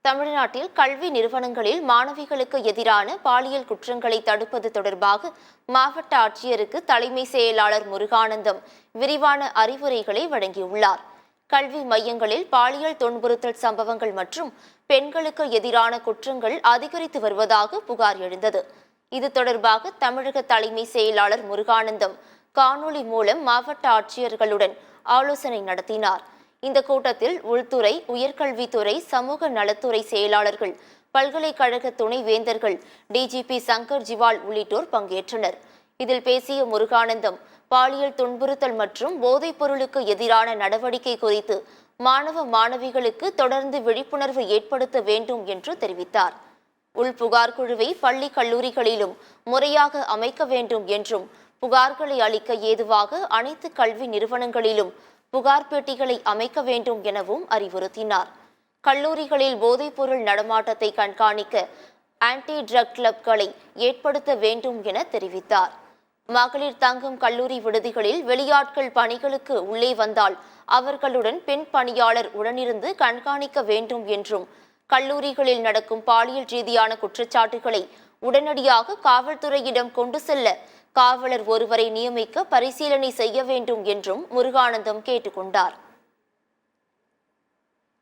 தமிழ்நாட்டில் கல்வி நிறுவனங்களில் மாணவிகளுக்கு எதிரான பாலியல் குற்றங்களை தடுப்பது தொடர்பாக மாவட்ட ஆட்சியருக்கு தலைமை செயலாளர் முருகானந்தம் விரிவான அறிவுரைகளை வழங்கியுள்ளார். கல்வி மையங்களில் பாலியல் துன்புறுத்தல் சம்பவங்கள் மற்றும் பெண்களுக்கு எதிரான குற்றங்கள் அதிகரித்து வருவதாக புகார் எழுந்தது. இது தொடர்பாக தமிழக தலைமை செயலாளர் முருகானந்தம் காணொலி மூலம் மாவட்ட ஆட்சியர்களுடன் ஆலோசனை நடத்தினார். இந்த கூட்டத்தில் உள்துறை, உயர்கல்வித்துறை, சமூக நலத்துறை செயலாளர்கள், பல்கலைக்கழக துணைவேந்தர்கள், டிஜிபி சங்கர் ஜிவால் உள்ளிட்டோர் பங்கேற்றனர். இதில் பேசிய முருகானந்தம், பாலியல் துன்புறுத்தல் மற்றும் போதைப் பொருளுக்கு எதிரான நடவடிக்கை குறித்து மாணவ மாணவிகளுக்கு தொடர்ந்து விழிப்புணர்வு ஏற்படுத்த வேண்டும் என்று தெரிவித்தார். உள்புகார் குழுவை பள்ளி கல்லூரிகளிலும் முறையாக அமைக்க வேண்டும் என்றும், புகார்களை அளிக்க ஏதுவாக அனைத்து கல்வி நிறுவனங்களிலும் புகார் பெட்டிகளை அமைக்க வேண்டும் எனவும் அறிவுறுத்தினார். கல்லூரிகளில் போதைப்பொருள் நடமாட்டத்தை கண்காணிக்க ஆன்டி ட்ரக் கிளப்களை ஏற்படுத்த வேண்டும் என தெரிவித்தார். மகளிர் தங்கும் கல்லூரி விடுதிகளில் வெளியாட்கள் பணிகளுக்கு உள்ளே வந்தால் அவர்களுடன் பெண் பணியாளர் உடனிருந்து கண்காணிக்க வேண்டும் என்றும், கல்லூரிகளில் நடக்கும் பாலியல் ரீதியான குற்றச்சாட்டுகளை உடனடியாக காவல்துறையிடம் கொண்டு செல்ல காவலர் ஒருவரை நியமிக்க பரிசீலனை செய்ய வேண்டும் என்றும் முருகானந்தம் கேட்டுக்கொண்டார்.